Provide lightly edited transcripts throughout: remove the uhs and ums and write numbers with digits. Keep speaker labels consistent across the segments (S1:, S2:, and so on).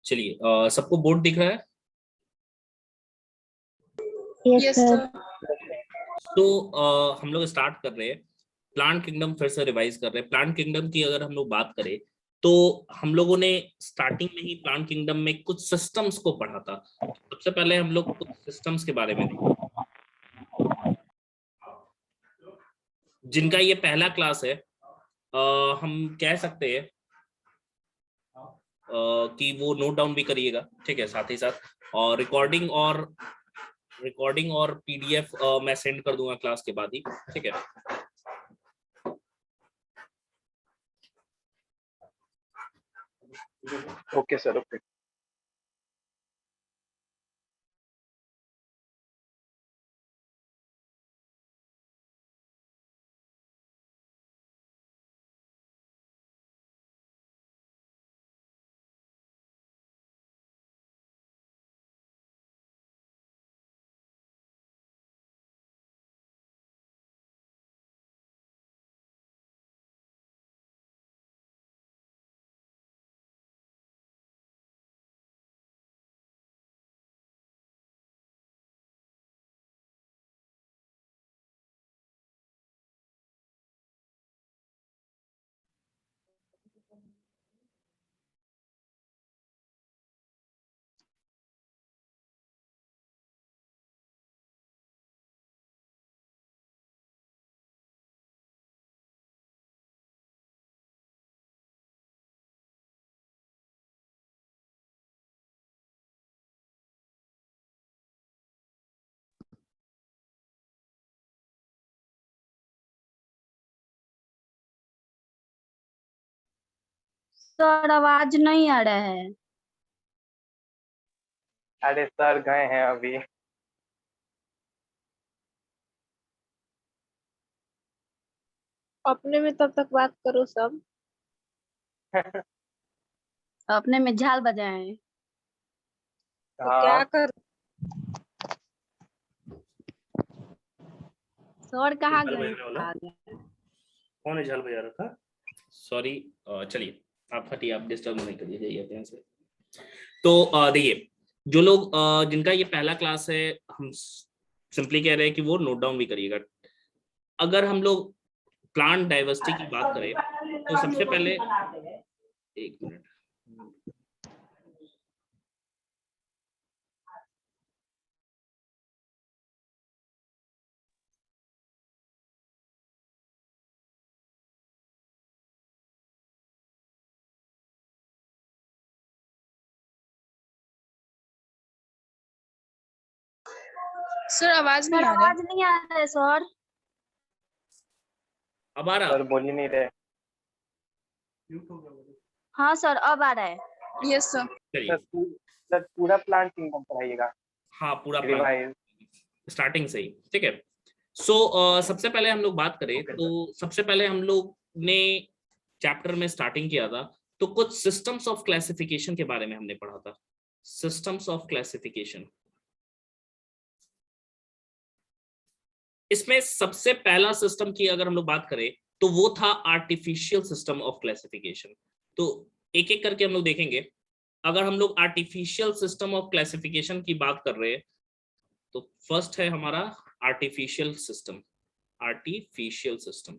S1: चलिए, सबको बोर्ड दिख रहा है?
S2: Yes sir.
S1: तो हम लोग स्टार्ट कर रहे हैं। प्लांट किंगडम फिर से रिवाइज कर रहे हैं। प्लांट किंगडम की अगर हम लोग बात करें तो हम लोगों ने स्टार्टिंग में ही प्लांट किंगडम में कुछ सिस्टम्स को पढ़ा था। सबसे पहले हम लोग कुछ सिस्टम्स के बारे में देखें जिनका ये पहला क्लास है। हम कह सकते हैं कि वो नोट डाउन भी करिएगा, ठीक है, साथ ही साथ। और रिकॉर्डिंग और पीडीएफ मैं सेंड कर दूंगा क्लास के बाद ही, ठीक है।
S3: Okay sir, okay.
S2: सर आवाज नहीं आ रहा है।
S3: अरे सर गए हैं अभी।
S4: अपने में तब तक बात करो सब।
S2: अपने में झाल बजाए हैं।
S4: तो
S3: हाँ।
S4: क्या कर
S2: सर कहाँ
S1: झाल
S2: गए?
S1: बजने वाला?
S2: आ गए।
S1: कौन है झाल बजा रहा था? सॉरी, चलिए आप हटिए, आप डिस्टर्ब नहीं करिए, जाइए अपने से। तो देखिए, जो लोग जिनका ये पहला क्लास है, हम सिंपली कह रहे हैं कि वो नोट डाउन भी करिएगा। अगर हम लोग प्लांट डाइवर्सिटी की बात करें तो सबसे पहले, एक मिनट,
S4: सर आवाज नहीं
S2: सर
S4: आ रहा है।
S2: आवाज नहीं आ रहा है सर।
S1: अब आ रहा?
S3: सर बोल ही नहीं रहे।
S2: हाँ सर अब आ रहा है।
S4: Yes sir.
S1: चलिए,
S3: सर पूरा प्लांट किंगडम पढ़ाइएगा,
S1: हाँ पूरा प्लान
S3: रिवाइज।
S1: स्टार्टिंग से ही, ठीक है। सो सबसे पहले हम लोग बात करें तो सबसे पहले हम लोग ने चैप्टर में स्टार्टिंग किया था तो कुछ सिस्टम्स ऑफ क्लासिफिकेशन के बारे में हमने पढ़ा था। सिस्टम्स ऑफ क्लासिफिकेशन, इसमें सबसे पहला सिस्टम की अगर हम लोग बात करें तो वो था आर्टिफिशियल सिस्टम ऑफ क्लासिफिकेशन। तो एक एक करके हम लोग देखेंगे। अगर हम लोग आर्टिफिशियल सिस्टम ऑफ क्लासिफिकेशन की बात कर रहे हैं तो फर्स्ट है हमारा आर्टिफिशियल सिस्टम। आर्टिफिशियल सिस्टम,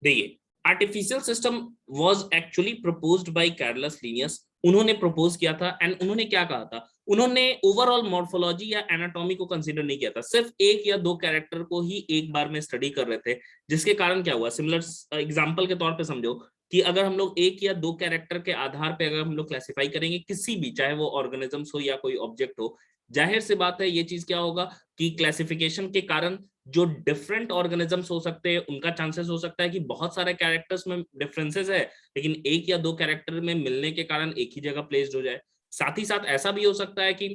S1: देखिए, artificial system was actually proposed by Carolus Linnaeus. उन्होंने प्रपोज किया था एंड उन्होंने क्या कहा था, उन्होंने ओवरऑल मॉर्फोलॉजी या एनाटॉमी को कंसीडर नहीं किया था, सिर्फ एक या दो कैरेक्टर को ही एक बार में स्टडी कर रहे थे। जिसके कारण क्या हुआ, सिमिलर एग्जांपल के तौर पे समझो कि अगर हम लोग एक या दो कैरेक्टर के आधार पे अगर हम लोग क्लासिफाई करेंगे किसी भी, चाहे वो ऑर्गेनिजम्स हो या कोई ऑब्जेक्ट हो, जाहिर सी बात है ये चीज क्या होगा कि क्लासिफिकेशन के कारण जो डिफरेंट ऑर्गेनिजम्स हो सकते हैं उनका चांसेस हो सकता है कि बहुत सारे कैरेक्टर्स में डिफरेंसेस है लेकिन एक या दो कैरेक्टर में मिलने के कारण एक ही जगह प्लेस्ड हो जाए। साथ ही साथ ऐसा भी हो सकता है कि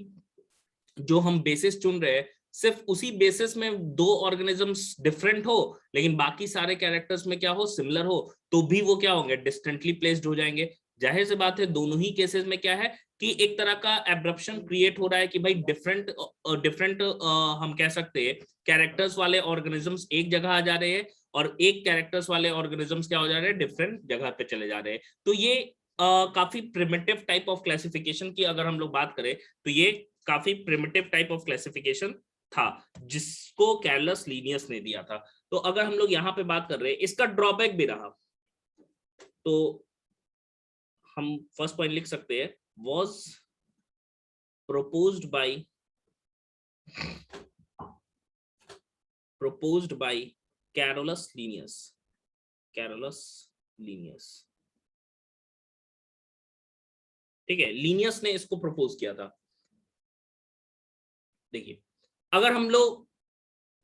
S1: जो हम बेसिस चुन रहे हैं सिर्फ उसी बेसिस में दो ऑर्गेनिजम्स डिफरेंट हो लेकिन बाकी सारे कैरेक्टर्स में क्या हो, सिमिलर हो, तो भी वो क्या होंगे, डिस्टेंटली प्लेस्ड हो जाएंगे। जाहिर सी बात है दोनों ही केसेस में क्या है कि एक तरह का एब्रप्शन क्रिएट हो रहा है कि भाई डिफरेंट डिफरेंट हम कह सकते हैं कैरेक्टर्स वाले ऑर्गेनिजम्स एक जगह आ जा रहे हैं और एक कैरेक्टर्स वाले ऑर्गेनिजम्स क्या हो जा रहे हैं, डिफरेंट जगह पे चले जा रहे हैं। तो ये काफी प्रिमिटिव टाइप ऑफ क्लासिफिकेशन की अगर हम लोग बात करें तो ये काफी प्रिमिटिव टाइप ऑफ क्लासिफिकेशन था जिसको कैरलस लीनियस ने दिया था। तो अगर हम लोग यहाँ पे बात कर रहे हैं, इसका ड्रॉबैक भी रहा, तो हम फर्स्ट पॉइंट लिख सकते हैं, was proposed by Carolus Linnaeus। ठीक है, लीनियस ने इसको प्रपोज किया था। देखिए, अगर हम लोग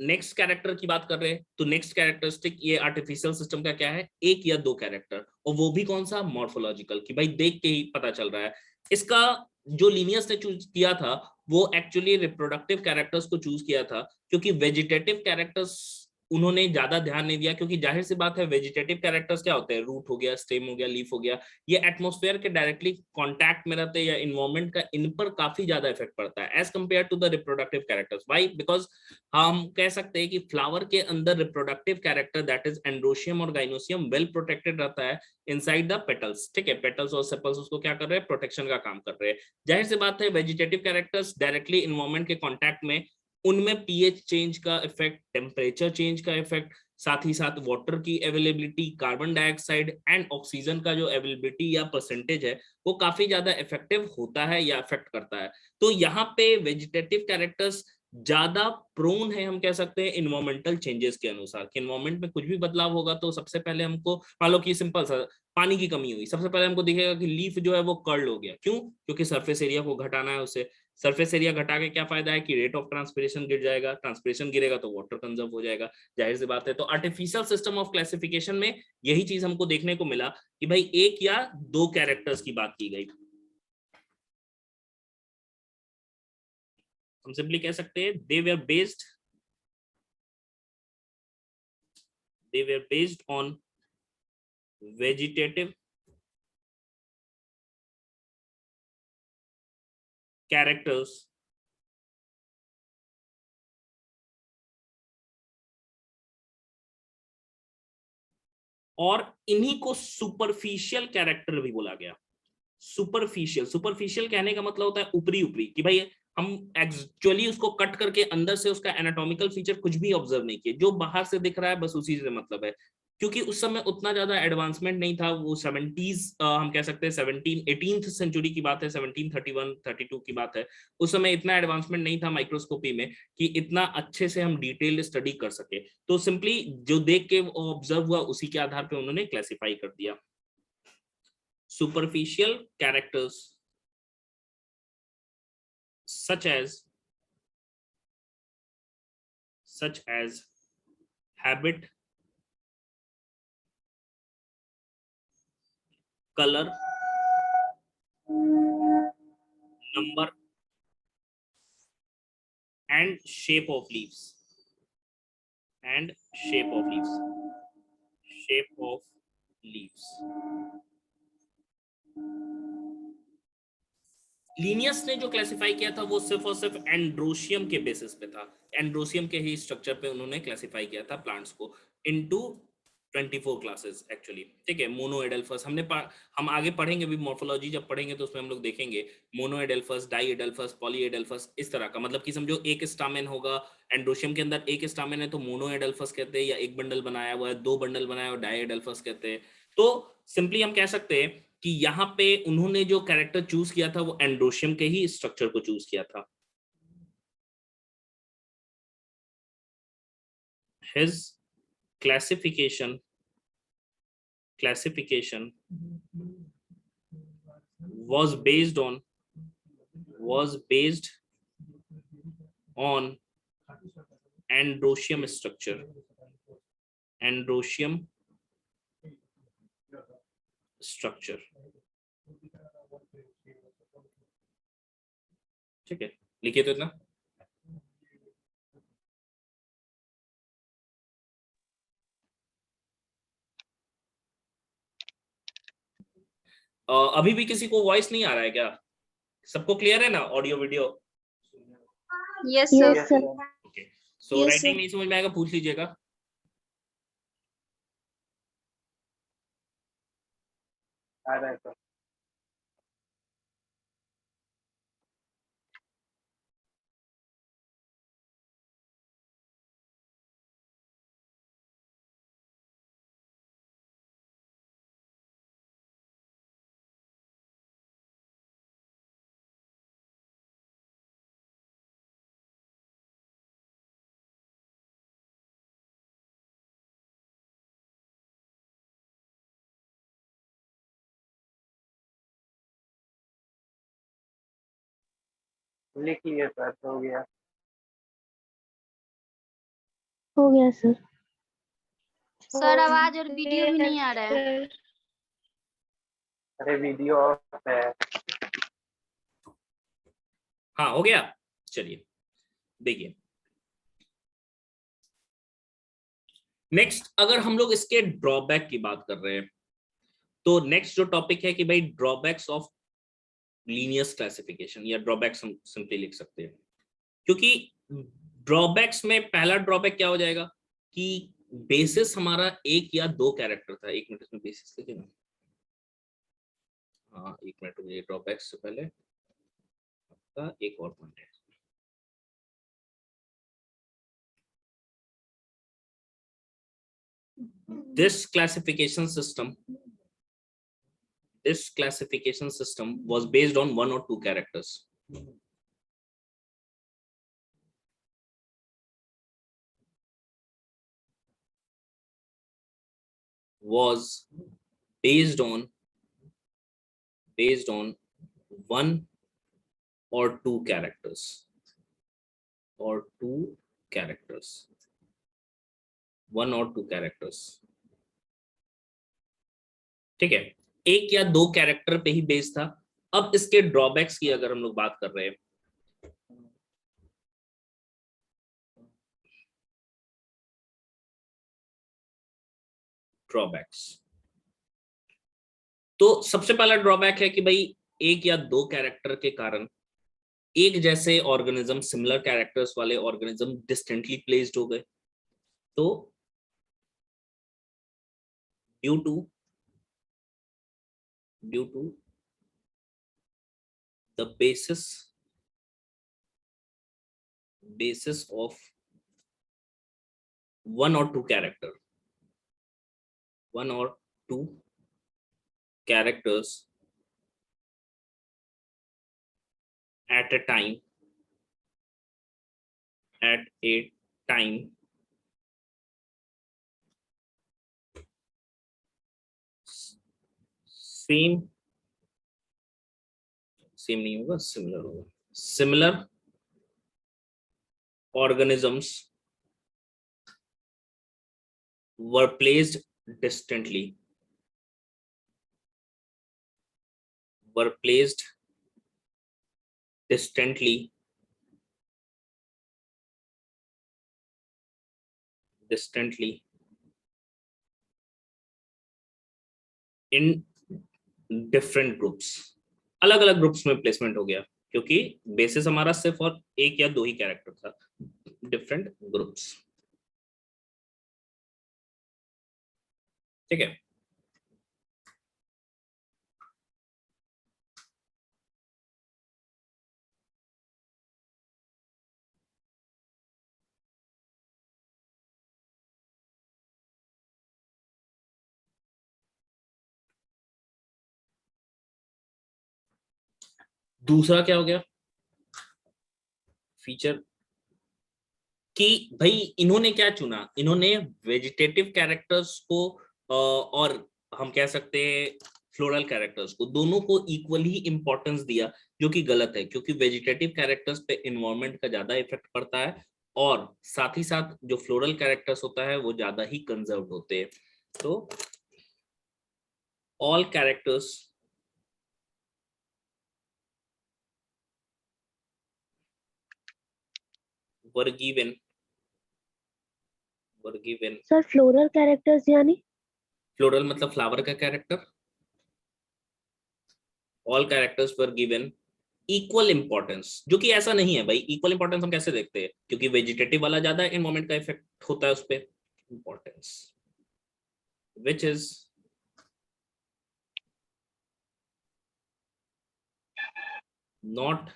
S1: नेक्स्ट कैरेक्टर की बात कर रहे हैं तो नेक्स्ट कैरेक्टरिस्टिक ये आर्टिफिशियल सिस्टम का क्या है, एक या दो कैरेक्टर, और वो भी कौन सा, मॉर्फोलॉजिकल, कि भाई देख के ही पता चल रहा है। इसका जो लीनियस ने चूज किया था वो एक्चुअली रिप्रोडक्टिव कैरेक्टर्स को चूज किया था, क्योंकि वेजिटेटिव कैरेक्टर्स उन्होंने ज्यादा ध्यान नहीं दिया, क्योंकि जाहिर सी बात है वेजिटेटिव कैरेक्टर्स क्या होते हैं, रूट हो गया, स्टेम हो गया, लीफ हो गया, ये एटमॉस्फेयर के डायरेक्टली कांटेक्ट में रहते हैं या इन्वायरमेंट का इन पर काफी ज्यादा इफेक्ट पड़ता है as compare to the reproductive characters. Why? Because हम कह सकते हैं कि फ्लावर के अंदर reproductive character that is androecium और गाइनोसियम वेल प्रोटेक्टेड रहता है इनसाइड द पेटल्स। ठीक है, पेटल्स और सेपल्स उसको क्या कर रहे हैं, प्रोटेक्शन का काम कर रहे हैं। जाहिर सी बात है वेजिटेटिव कैरेक्टर्स डायरेक्टली इन्वायरमेंट के कांटेक्ट में, उनमें पीएच चेंज का इफेक्ट, टेम्परेचर चेंज का इफेक्ट, साथ ही साथ वाटर की availability, carbon dioxide and oxygen का जो अवेलेबिलिटी या परसेंटेज है वो काफी ज्यादा इफेक्टिव होता है या इफेक्ट करता है। तो यहाँ पे वेजिटेटिव कैरेक्टर्स ज्यादा प्रोन है, हम कह सकते हैं इन्वायरमेंटल चेंजेस के अनुसार, कि इन्वायरमेंट में कुछ भी बदलाव होगा तो सबसे पहले हमको, मान लो कि सिंपल सा पानी की कमी हुई, सबसे पहले हमको दिखेगा कि लीफ जो है वो कर्ल हो गया। क्यों? क्योंकि सरफेस एरिया को घटाना है उसे। सरफेस एरिया घटा के क्या फायदा है कि रेट ऑफ ट्रांसपिरेशन गिर जाएगा, ट्रांसपिरेशन गिरेगा तो वाटर कंजर्व हो जाएगा, जाहिर सी बात है। तो आर्टिफिशियल सिस्टम ऑफ क्लासिफिकेशन में यही चीज हमको देखने को मिला कि भाई एक या दो कैरेक्टर्स की बात की गई। हम सिंपली कह सकते हैं they were based on vegetative characters और इन्हीं को सुपरफिशियल कैरेक्टर भी बोला गया। सुपरफिशियल कहने का मतलब होता है ऊपरी ऊपरी, कि भाई हम एक्चुअली उसको कट करके अंदर से उसका एनाटॉमिकल फीचर कुछ भी ऑब्जर्व नहीं किए, जो बाहर से दिख रहा है बस उसी से मतलब है। क्योंकि उस समय उतना ज्यादा एडवांसमेंट नहीं था, वो 70s हम कह सकते हैं 18th सेंचुरी की बात है, 1731 32 की बात है। उस समय इतना एडवांसमेंट नहीं था माइक्रोस्कोपी में कि इतना अच्छे से हम डिटेल्ड स्टडी कर सके। तो सिंपली जो देख के ऑब्जर्व हुआ उसी के आधार पर उन्होंने क्लासिफाई कर दिया। Superficial characters such as habit, color, number and shape of leaves, Linnaeus ने जो क्लासिफाई किया था वो सिर्फ और सिर्फ एंड्रोशियम के बेसिस पे था, एंड्रोशियम के ही स्ट्रक्चर पे उन्होंने क्लासिफाई किया था प्लांट्स को इनटू 24 क्लासेस एक्चुअली। ठीक है, मोनोएडल्फस हम आगे पढ़ेंगे भी, मॉर्फोलॉजी जब पढ़ेंगे तो उसमें हम लोग देखेंगे मोनोएडल्फस, डाईएडल्फस, पॉलीएडल्फस, इस तरह का। मतलब कि समझो एक स्टामेन होगा एंड्रोशियम के अंदर, एक स्टामेन है तो मोनोएडल्फस कहते हैं, या एक बंडल बनाया हुआ है, दो बंडल बनाया हुआ डाईएडल्फस कहते हैं। तो सिंपली हम कह सकते हैं कि यहाँ पे उन्होंने जो कैरेक्टर चूज किया था वो एंड्रोशियम के ही स्ट्रक्चर को चूज किया था। His classification was based on androecium structure, ठीक है, लिखिए तो इतना। अभी भी किसी को वॉइस नहीं आ रहा है क्या? सबको क्लियर है ना audio video?
S4: Yes sir.
S1: Okay, so writing नहीं समझ में आएगा पूछ लीजिएगा।
S3: आ रहा है सर। लिख लिए सर, हो गया।
S5: हो गया सर।
S2: सर आवाज और वीडियो भी नहीं आ रहा है।
S3: अरे वीडियो ऑफ है।
S1: हाँ हो गया। चलिए देखिए, नेक्स्ट अगर हम लोग इसके ड्रॉबैक की बात कर रहे हैं तो नेक्स्ट जो टॉपिक है कि भाई ड्रॉबैक्स ऑफ लीनियस क्लासिफिकेशन, या ड्रॉबैक्स हम सिंपली लिख सकते हैं, क्योंकि ड्रॉबैक्स में पहला ड्रॉबैक क्या हो जाएगा कि बेसिस हमारा एक या दो कैरेक्टर था। एक मिनट, इसमें बेसिस लिखे ना, हाँ एक मिनट, मुझे ड्रॉबैक्स से पहले का एक और पॉइंट है। This classification system was based on one or two characters. Was based on one or two characters. One or two characters. ठीक है, एक या दो कैरेक्टर पे ही बेस्ड था। अब इसके ड्रॉबैक्स की अगर हम लोग बात कर रहे हैं, ड्रॉबैक्स, तो सबसे पहला ड्रॉबैक है कि भाई एक या दो कैरेक्टर के कारण एक जैसे ऑर्गेनिज्म, सिमिलर कैरेक्टर्स वाले ऑर्गेनिज्म डिस्टेंटली प्लेस्ड हो गए। तो due to the basis of one or two characters at a time same नहीं होगा, सिमिलर होगा। Similar organisms were placed distantly in different groups, अलग अलग ग्रुप्स में प्लेसमेंट हो गया, क्योंकि बेसिस हमारा सिर्फ और एक या दो ही कैरेक्टर था। डिफरेंट ग्रुप्स, ठीक है। दूसरा क्या हो गया फीचर, कि भाई इन्होंने क्या चुना, इन्होंने वेजिटेटिव कैरेक्टर्स को और हम कह सकते हैं फ्लोरल कैरेक्टर्स को, दोनों को इक्वली इंपॉर्टेंस दिया, जो कि गलत है, क्योंकि वेजिटेटिव कैरेक्टर्स पे इन्वायरमेंट का ज्यादा इफेक्ट पड़ता है और साथ ही साथ जो फ्लोरल कैरेक्टर्स होता है वो ज्यादा ही कंजर्व होते हैं। तो all characters were given
S5: sir floral characters यानी?
S1: फ्लोरल मतलब फ्लावर का character. All characters were given equal importance, जो कि ऐसा नहीं है भाई। इक्वल इंपॉर्टेंस हम कैसे देखते हैं, क्योंकि वेजिटेटिव वाला ज्यादा एनवायरमेंट का इफेक्ट होता है उस पर। Importance which is not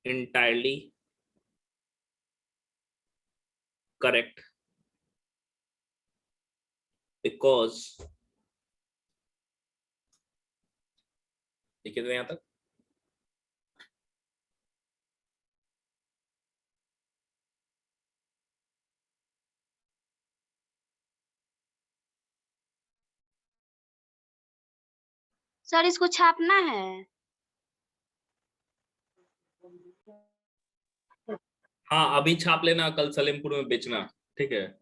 S1: entirely correct because, देखिए तो यहां तक,
S2: सर इसको छापना है।
S1: हाँ अभी छाप लेना, कल सलेमपुर में बेचना, ठीक है।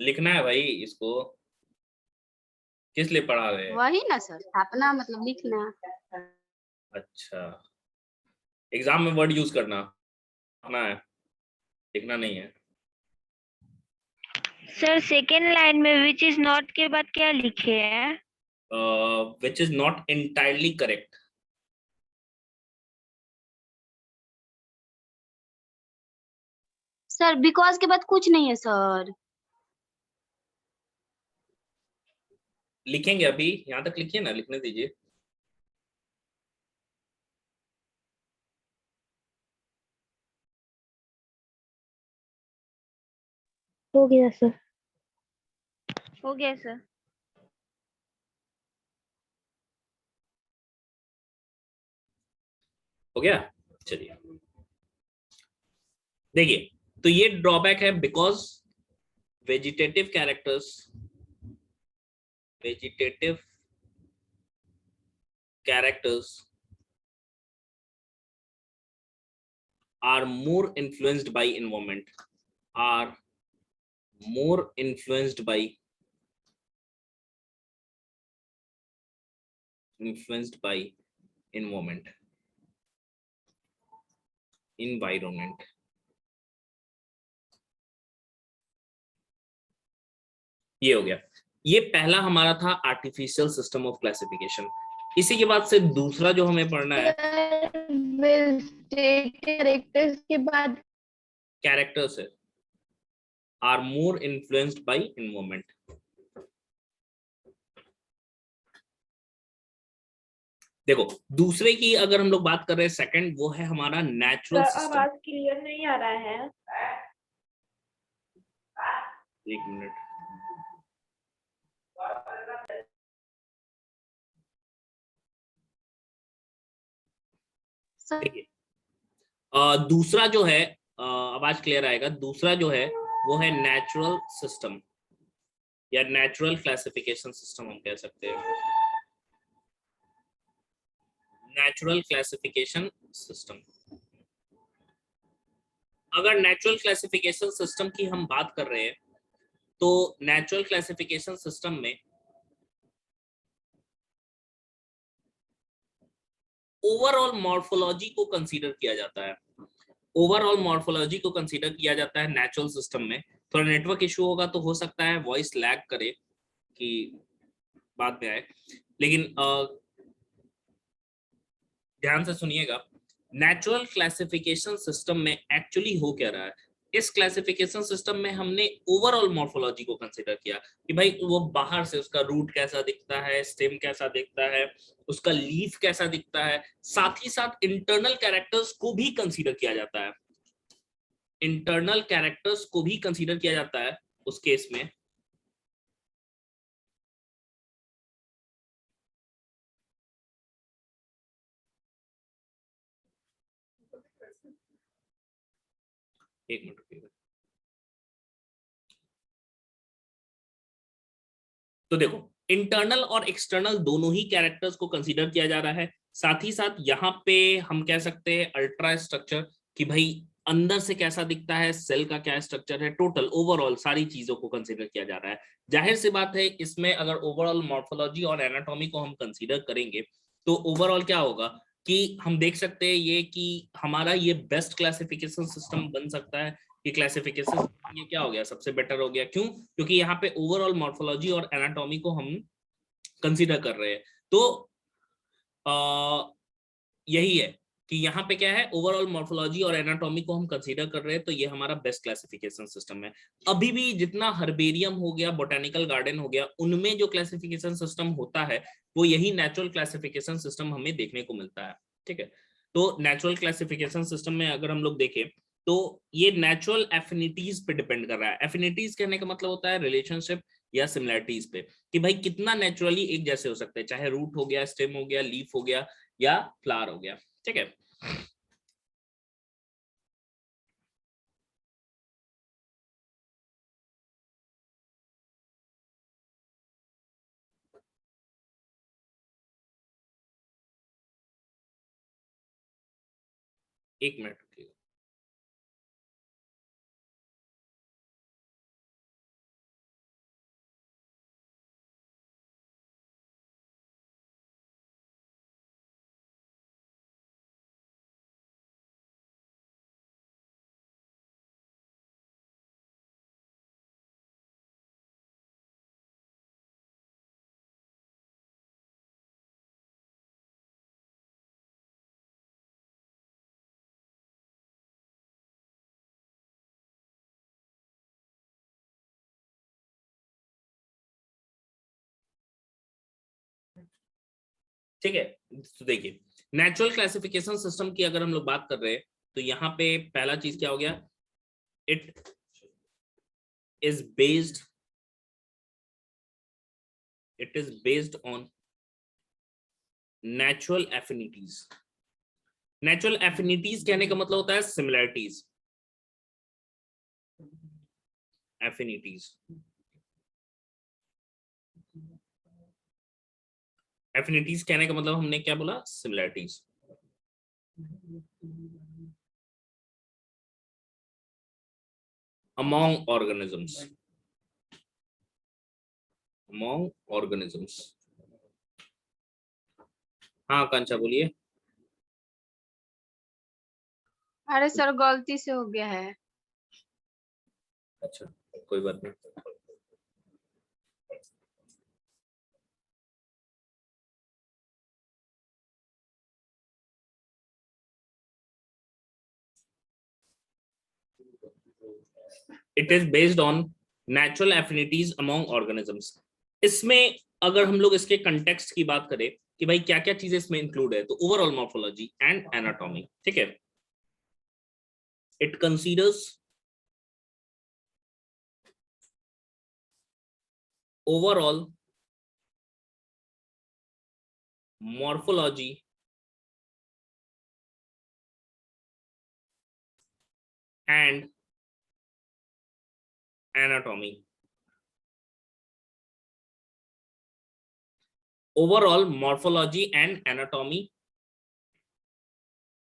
S1: लिखना है भाई इसको, किस लिए पढ़ा रहे हैं?
S2: वही ना सर, छापना मतलब लिखना।
S1: अच्छा, एग्जाम में वर्ड यूज करना अपना है, लिखना नहीं है।
S5: सर सेकेंड लाइन में विच इज नॉट के बाद क्या लिखे हैं?
S1: Which is not entirely correct.
S2: Sir because के बाद कुछ नहीं है सर।
S1: लिखेंगे अभी, यहाँ तक लिखिए ना, लिखने दीजिए।
S5: हो गया सर। हो गया सर।
S1: हो गया, चलिए देखिए, तो ये ड्रॉबैक है because vegetative characters, vegetative characters are more influenced by environment, are more influenced by environment, environment। ये हो गया, ये पहला हमारा था आर्टिफिशियल सिस्टम ऑफ क्लासिफिकेशन। इसी के बाद से दूसरा जो हमें पढ़ना है,
S5: कैरेक्टर्स के बाद
S1: कैरेक्टर्स है, are more influenced by environment. देखो दूसरे की अगर हम लोग बात कर रहे हैं, सेकंड वो है हमारा नेचुरल सिस्टम।
S4: आवाज क्लियर नहीं आ रहा है।
S1: एक मिनट,
S2: सर
S1: देखिए दूसरा जो है, आवाज क्लियर आएगा, दूसरा जो है वो है नेचुरल सिस्टम या नेचुरल क्लासिफिकेशन सिस्टम हम कह सकते हैं, नेचुरल क्लासिफिकेशन सिस्टम। अगर नेचुरल क्लासिफिकेशन सिस्टम की हम बात कर रहे हैं तो नेचुरल क्लासिफिकेशन सिस्टम में ओवरऑल मॉर्फोलॉजी को कंसीडर किया जाता है, ओवरऑल मॉर्फोलॉजी को कंसीडर किया जाता है नेचुरल सिस्टम में। थोड़ा नेटवर्क इशू होगा तो हो सकता है वॉइस लैग करे कि बाद में आए, लेकिन ध्यान से सुनिएगा। नेचुरल क्लासिफिकेशन सिस्टम में एक्चुअली हो क्या रहा है, इस क्लासिफिकेशन सिस्टम में हमने ओवरऑल मॉर्फोलॉजी को कंसीडर किया कि भाई वो बाहर से उसका रूट कैसा दिखता है, स्टेम कैसा दिखता है, उसका लीफ कैसा दिखता है, साथ ही साथ इंटरनल कैरेक्टर्स को भी कंसीडर किया जाता है, इंटरनल कैरेक्टर्स को भी कंसीडर किया जाता है उस केस में। एक मिनट रुकिएगा। तो देखो इंटरनल और एक्सटर्नल दोनों ही कैरेक्टर्स को कंसीडर किया जा रहा है, साथ ही साथ यहाँ पे हम कह सकते हैं अल्ट्रा स्ट्रक्चर कि भाई अंदर से कैसा दिखता है, सेल का क्या स्ट्रक्चर है, टोटल ओवरऑल सारी चीजों को कंसीडर किया जा रहा है। जाहिर सी बात है इसमें अगर ओवरऑल मॉर्फोलॉजी और एनाटॉमी को हम कंसीडर करेंगे तो ओवरऑल क्या होगा कि हम देख सकते हैं ये कि हमारा ये बेस्ट क्लासिफिकेशन सिस्टम बन सकता है। ये क्लासिफिकेशन ये क्या हो गया, सबसे बेटर हो गया, क्यों? क्योंकि यहाँ पे ओवरऑल मॉर्फोलॉजी और एनाटॉमी को हम कंसीडर कर रहे हैं। तो यही है कि यहाँ पे क्या है, ओवरऑल मॉर्फोलॉजी और एनाटॉमी को हम कंसीडर कर रहे हैं, तो ये हमारा बेस्ट क्लासिफिकेशन सिस्टम है। अभी भी जितना हर्बेरियम हो गया, बोटेनिकल गार्डन हो गया, उनमें जो क्लासिफिकेशन सिस्टम होता है वो यही नेचुरल क्लासिफिकेशन सिस्टम हमें देखने को मिलता है, ठीक है। तो नेचुरल क्लासिफिकेशन सिस्टम में अगर हम लोग देखें तो ये नेचुरल एफिनिटीज पे डिपेंड कर रहा है। एफिनिटीज कहने का मतलब होता है रिलेशनशिप या सिमिलरिटीज पे, कि भाई कितना नेचुरली एक जैसे हो सकते हैं, चाहे रूट हो गया, स्टेम हो गया, लीफ हो गया या फ्लावर हो गया, ठीक है। एक मिनट रुकिएगा। ठीक है, तो देखिए नेचुरल क्लासिफिकेशन सिस्टम की अगर हम लोग बात कर रहे हैं तो यहाँ पे पहला चीज क्या हो गया, it is based on natural affinities. Natural affinities कहने का मतलब होता है सिमिलैरिटीज, एफिनिटीज। एफिनिटीज कहने का मतलब हमने क्या बोला, सिमिलैरिटीज। among organisms। हाँ कांचा बोलिए।
S2: अरे सर गलती से हो गया है।
S1: अच्छा कोई बात नहीं। It is based on natural affinities among organisms. इसमें अगर हम लोग इसके कंटेक्स्ट की बात करें कि भाई क्या क्या चीजें इसमें इंक्लूड है, तो ओवरऑल मॉर्फोलॉजी एंड एनाटॉमी। ठीक है, it considers overall morphology and anatomy। overall morphology and anatomy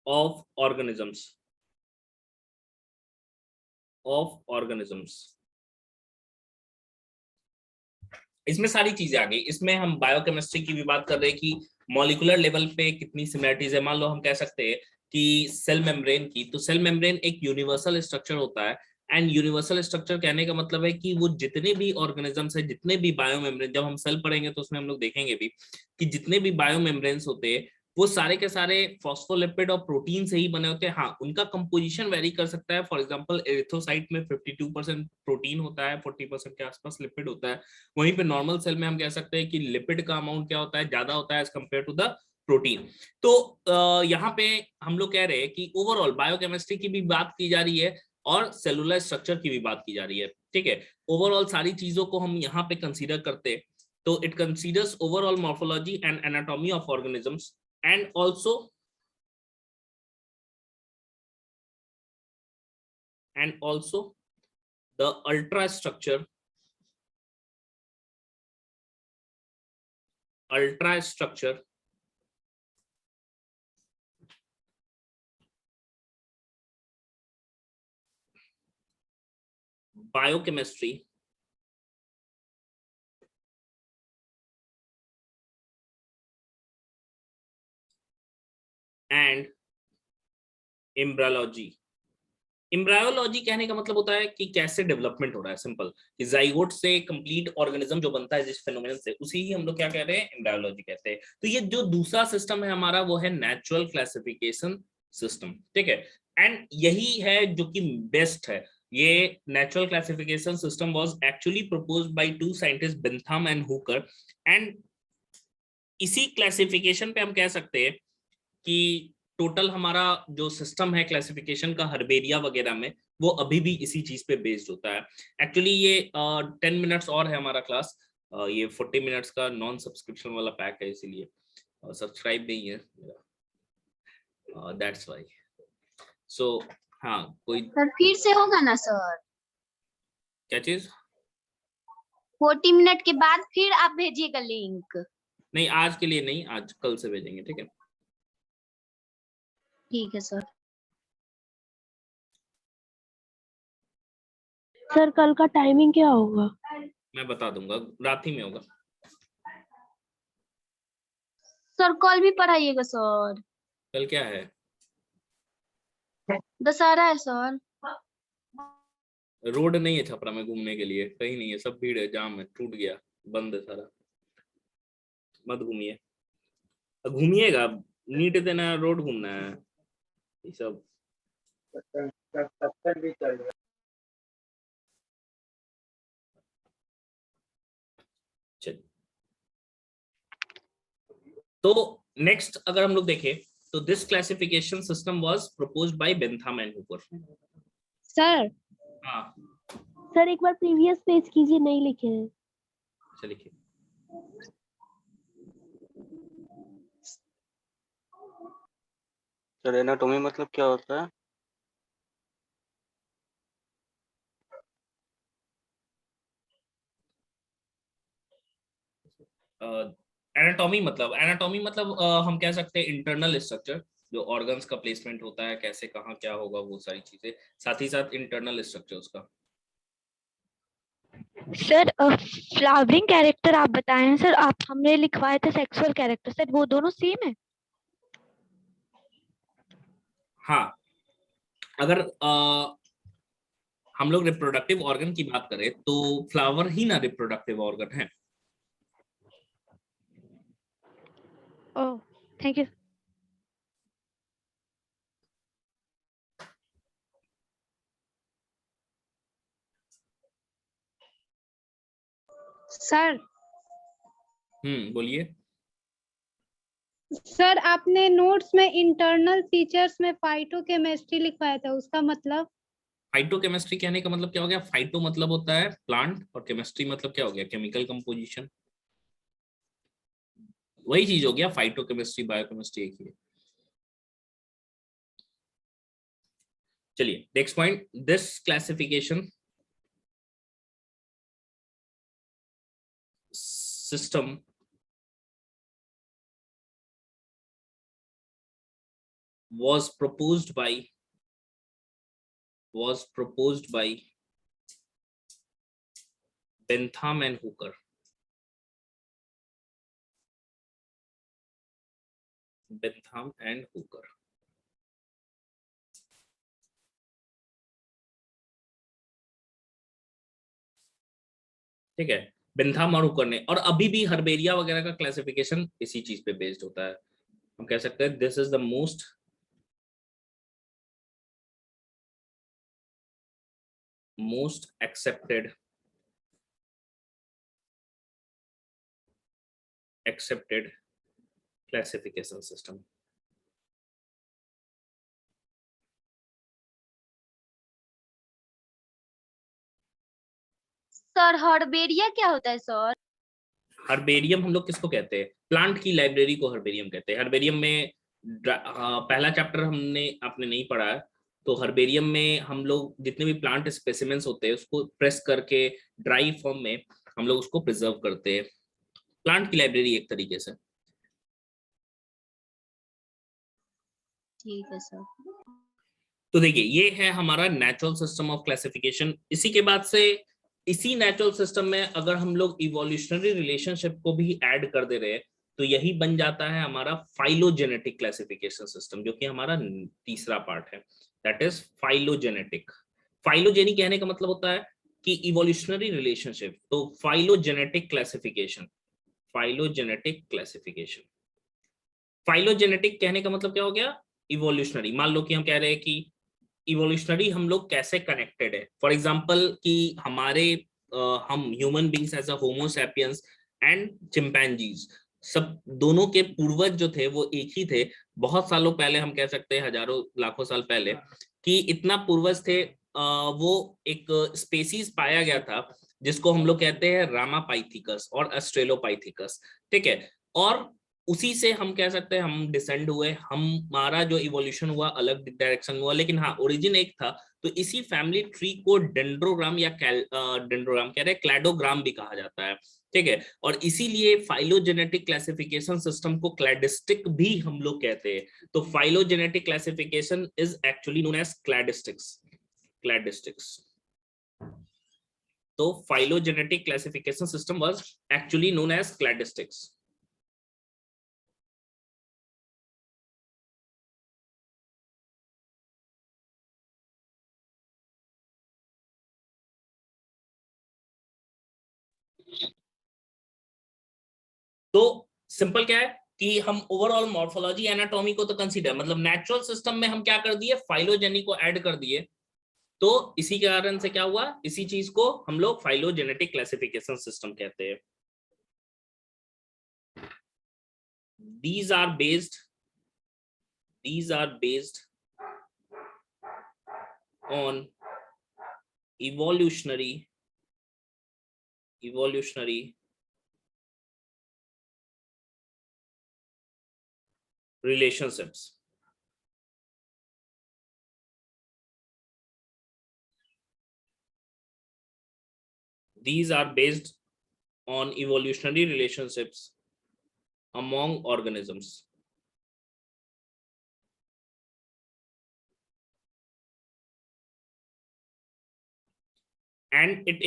S1: of organisms इसमें सारी चीजें आ गई। इसमें हम बायोकेमिस्ट्री की भी बात कर रहे हैं कि मॉलिक्यूलर लेवल पे कितनी सिमिलरिटीज है। मान लो हम कह सकते हैं कि सेल मेम्ब्रेन की, तो सेल मेम्ब्रेन एक यूनिवर्सल स्ट्रक्चर होता है। एंड यूनिवर्सल स्ट्रक्चर कहने का मतलब है कि वो जितने भी ऑर्गेनिजम्स है, जितने भी बायो मेम्ब्रेन, जब हम सेल पढ़ेंगे तो उसमें हम लोग देखेंगे भी कि जितने भी बायो मेम्ब्रेन्स होते हैं वो सारे के सारे फॉस्फोलिपिड और प्रोटीन से ही बने होते हैं। हाँ, उनका कंपोजिशन वेरी कर सकता है। फॉर एग्जांपल एरिथ्रोसाइट में 52% प्रोटीन होता है, 40% के आसपास लिपिड होता है। वहीं पे नॉर्मल सेल में हम कह सकते हैं कि लिपिड का अमाउंट क्या होता है, ज्यादा होता है as compare to the protein. तो यहाँ पे हम लोग कह रहे हैं कि ओवरऑल बायोकेमिस्ट्री की भी बात की जा रही है और सेलुलर स्ट्रक्चर की भी बात की जा रही है। ठीक है, ओवरऑल सारी चीजों को हम यहाँ पे कंसीडर करते हैं। तो it considers overall morphology and anatomy of organisms and also the ultrastructure biochemistry and embryology. Embryology कहने का मतलब होता है कि कैसे डेवलपमेंट हो रहा है। सिंपल कि जाइगोट से कंप्लीट ऑर्गेनिज्म जो बनता है जिस फेनोमेनन से, उसी ही हम लोग क्या कह रहे हैं, एम्ब्रियोलॉजी कहते हैं। तो ये जो दूसरा सिस्टम है हमारा वो है नेचुरल क्लासिफिकेशन सिस्टम। ठीक है, एंड यही है जो कि बेस्ट है। ये natural classification system was actually proposed by two scientist Bentham and Hooker. And इसी क्लासिफिकेशन पे हम कह सकते हैं कि टोटल हमारा जो सिस्टम है क्लासिफिकेशन का हर्बेरिया वगैरह में, वो अभी भी इसी चीज पे बेस्ड होता है। एक्चुअली ये 10 मिनट्स और है हमारा क्लास। ये 40 मिनट्स का नॉन सब्सक्रिप्शन वाला पैक है, इसीलिए सब्सक्राइब नहीं है दैट्स व्हाई। सो हाँ, कोई
S2: सर फिर से होगा ना सर?
S1: क्या चीज?
S2: 40 मिनट के बाद फिर आप भेजिएगा लिंक।
S1: नहीं, आज के लिए नहीं, आज कल से भेजेंगे। ठीक है,
S2: ठीक है सर।
S5: सर कल का टाइमिंग क्या होगा?
S1: मैं बता दूंगा, रात ही में होगा।
S2: सर कल भी पढ़ाइएगा सर?
S1: कल क्या है?
S2: दशहरा है सर।
S1: रोड नहीं है छपरा में घूमने के लिए, कहीं नहीं है, सब भीड़ है, जाम है, टूट गया, बंद है सारा। मत घूमिए, घूमिएगा नीट देना, रोड घूमना है, ये सब।
S3: सत्तर भी चल रहा
S1: चलिए, तो नेक्स्ट अगर हम लोग देखें तो this classification system was proposed by Bentham and Hooker.
S5: Sir
S1: हाँ
S5: सर एक बार प्रीवियस पेज कीजिए, नहीं लिखे हैं।
S1: चलिए,
S6: सर एनाटॉमी मतलब क्या होता है?
S1: एनाटॉमी मतलब हम कह सकते हैं इंटरनल स्ट्रक्चर, जो ऑर्गन्स का प्लेसमेंट होता है, कैसे कहाँ क्या होगा, वो सारी चीजें, साथ ही साथ इंटरनल स्ट्रक्चर उसका।
S5: सर फ्लावरिंग कैरेक्टर आप बताए हैं सर, आप हमने लिखवाए थे सेक्सुअल कैरेक्टर, सर वो दोनों सेम है?
S1: हाँ, अगर हम लोग रिप्रोडक्टिव ऑर्गन की बात करें तो फ्लावर ही ना रिप्रोडक्टिव ऑर्गन है।
S5: Oh thank you.
S7: सर
S1: बोलिए।
S7: सर आपने नोट्स में इंटरनल फीचर्स में फाइटोकेमिस्ट्री लिखवाया था, उसका मतलब?
S1: फाइटोकेमिस्ट्री कहने का मतलब क्या हो गया? फाइटो मतलब होता है प्लांट, और केमिस्ट्री मतलब क्या हो गया? Chemical composition. वही चीज हो गया, फाइटोकेमिस्ट्री बायोकेमिस्ट्री एक ही है। चलिए next point, this classification system was proposed by Bentham and Hooker. Bentham and Hooker. ठीक है, बेंथम और हुकर ने, और अभी भी हर्बेरिया वगैरह का क्लासिफिकेशन इसी चीज पे बेस्ड होता है। हम कह सकते हैं this is the most accepted classification system.
S2: Sir herbaria क्या होता है सर?
S1: हर्बेरियम हम लोग किसको कहते हैं? प्लांट की लाइब्रेरी को हर्बेरियम कहते हैं। हर्बेरियम में पहला चैप्टर आपने नहीं पढ़ा है, तो हर्बेरियम में हम लोग जितने भी प्लांट स्पेसिमेंस होते हैं उसको प्रेस करके ड्राई फॉर्म में हम लोग उसको प्रिजर्व करते हैं, प्लांट की लाइब्रेरी एक तरीके से।
S2: ठीक है सर।
S1: तो देखिए ये है हमारा नेचुरल सिस्टम ऑफ क्लासिफिकेशन। इसी के बाद से इसी नेचुरल सिस्टम में अगर हम लोग इवोल्यूशनरी रिलेशनशिप को भी ऐड कर दे रहे हैं तो यही बन जाता है हमारा फाइलोजेनेटिक क्लासिफिकेशन सिस्टम, जो कि हमारा तीसरा पार्ट है, दैट इज फाइलोजेनेटिक। फाइलोजेनी कहने का मतलब होता है कि इवोल्यूशनरी रिलेशनशिप, तो phylogenetic classification, phylogenetic classification. Phylogenetic कहने का मतलब क्या हो गया? इवोल्यूशनरी। मान लो कि हम कह रहे हैं कि इवोल्यूशनरी हम लोग कैसे कनेक्टेड है, फॉर एग्जांपल कि हम human beings as a Homo sapiens and chimpanzees, सब दोनों के पूर्वज जो थे वो एक ही थे बहुत सालों पहले, हम कह सकते हैं हजारों लाखों साल पहले, कि इतना पूर्वज थे। वो एक स्पेसीज पाया गया था जिसको हम लोग कहते हैं रामापाइथिकस और ऑस्ट्रेलोपाइथिकस, ठीक है। और उसी से हम कह सकते हैं हम डिसेंड हुए, हमारा जो इवोल्यूशन हुआ अलग डायरेक्शन हुआ, लेकिन हाँ ओरिजिन एक था। तो इसी फैमिली ट्री को डेंड्रोग्राम या डेंड्रोग्राम कह रहे हैं, क्लैडोग्राम भी कहा जाता है, ठीक है। और इसीलिए फाइलोजेनेटिक क्लासिफिकेशन सिस्टम को क्लैडिस्टिक भी हम लोग कहते हैं। तो phylogenetic classification is actually known as cladistics. तो phylogenetic classification system was actually known as cladistics. तो सिंपल क्या है कि हम ओवरऑल मॉर्फोलॉजी एनाटॉमी को तो कंसीडर, मतलब नेचुरल सिस्टम में हम क्या कर दिए, फाइलोजेनी को ऐड कर दिए, तो इसी के कारण से क्या हुआ, इसी चीज को हम लोग फाइलोजेनेटिक क्लासिफिकेशन सिस्टम कहते हैं। These are based on evolutionary relationships. These are based on evolutionary relationships among organisms. And it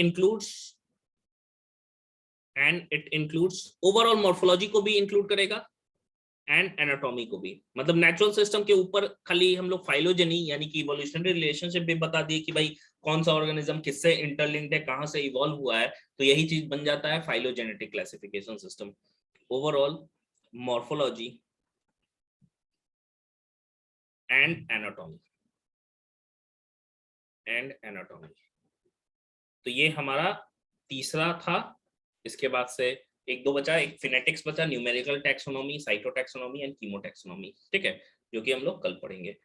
S1: includes overall morphology को भी include करेगा एंड एनाटॉमी को भी। मतलब नेचुरल सिस्टम के ऊपर खाली हम लोग फाइलोजेनी यानी कि इवोल्यूशनरी रिलेशनशिप भी बता दिए कि भाई कौन सा ऑर्गेनिज्म किससे इंटरलिंक्ड है, कहां से इवॉल्व हुआ है, तो यही चीज बन जाता है phylogenetic classification system. Overall morphology and anatomy तो ये हमारा तीसरा था। इसके बाद से एक दो बचा, एक फिनेटिक्स बचा, न्यूमेरिकल टैक्सोनॉमी, साइटोटैक्सोनॉमी एंड कीमोटैक्सोनॉमी, ठीक है, जो कि हम लोग कल पढ़ेंगे।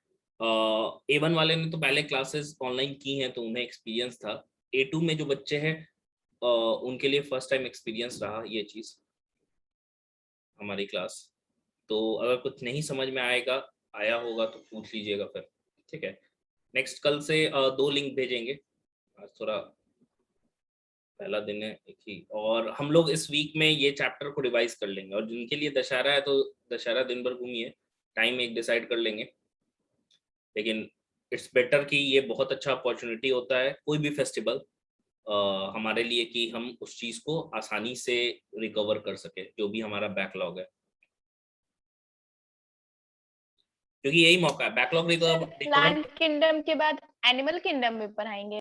S1: A1 वाले ने तो पहले क्लासेस ऑनलाइन की हैं तो उन्हें एक्सपीरियंस था। A2 में जो बच्चे हैं उनके लिए फर्स्ट टाइम एक्सपीरियंस रहा ये चीज हमारी क्लास। तो अगर कुछ नहीं समझ में आया होगा तो पूछ लीजिएगा फिर, ठीक है। नेक्स्ट कल से 2 लिंक भेजेंगे, आज थोड़ा पहला दिन है एक ही, और हम लोग इस वीक में ये चैप्टर को रिवाइज कर लेंगे। और जिनके लिए दशहरा है तो दशहरा दिन भर घूमिए, टाइम एक डिसाइड कर लेंगे। लेकिन इट्स बेटर कि ये बहुत अच्छा अपॉर्चुनिटी होता है कोई भी फेस्टिवल हमारे लिए कि हम उस चीज को आसानी से रिकवर कर सके जो भी हमारा बैकलॉग है, क्योंकि यही मौका है बैकलॉग रिकवर।
S4: प्लांट किंगडम के बाद एनिमल किंगडम भी पढ़ाएंगे।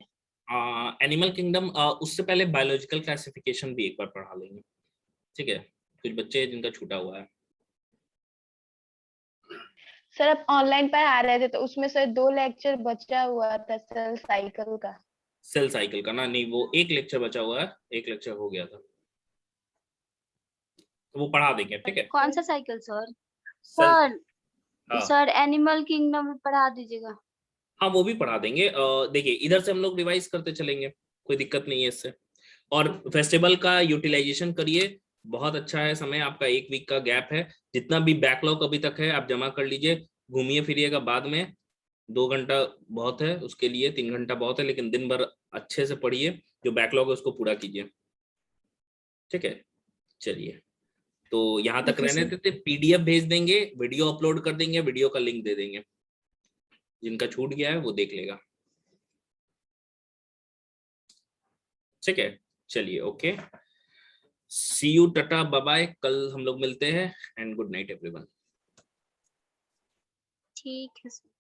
S1: एनिमल किंगडम उससे पहले बायोलॉजिकल क्लासिफिकेशन भी एक बार पढ़ा लेंगे, ठीक है। कुछ बच्चे हैं जिनका छूटा हुआ है।
S4: सर आप ऑनलाइन पढ़ा रहे थे तो उसमें से 2 लेक्चर बचा हुआ था सेल साइकिल का
S1: ना, नहीं वो एक लेक्चर बचा हुआ है, एक लेक्चर हो गया था तो वो पढ़ा देंगे, ठीक है।
S2: कौन सा cycle sir?
S1: Cell,
S2: sir animal kingdom में पढ़ा दीजिएगा।
S1: हाँ वो भी पढ़ा देंगे। देखिए इधर से हम लोग रिवाइज करते चलेंगे, कोई दिक्कत नहीं है इससे। और फेस्टिवल का यूटिलाइजेशन करिए, बहुत अच्छा है समय आपका, 1 वीक का गैप है। जितना भी बैकलॉग अभी तक है आप जमा कर लीजिए, घूमिए फिरिएगा बाद में। 2 घंटा बहुत है उसके लिए, 3 घंटा बहुत है, लेकिन दिन भर अच्छे से पढ़िए, जो बैकलॉग है उसको पूरा कीजिए, ठीक है। चलिए तो यहाँ तक रहने देते, PDF भेज देंगे, वीडियो अपलोड कर देंगे, वीडियो का लिंक दे देंगे, जिनका छूट गया है वो देख लेगा, ठीक है। चलिए okay, see you, tata, bye bye, कल हम लोग मिलते हैं एंड गुड नाइट एवरीवन।
S2: ठीक है सर।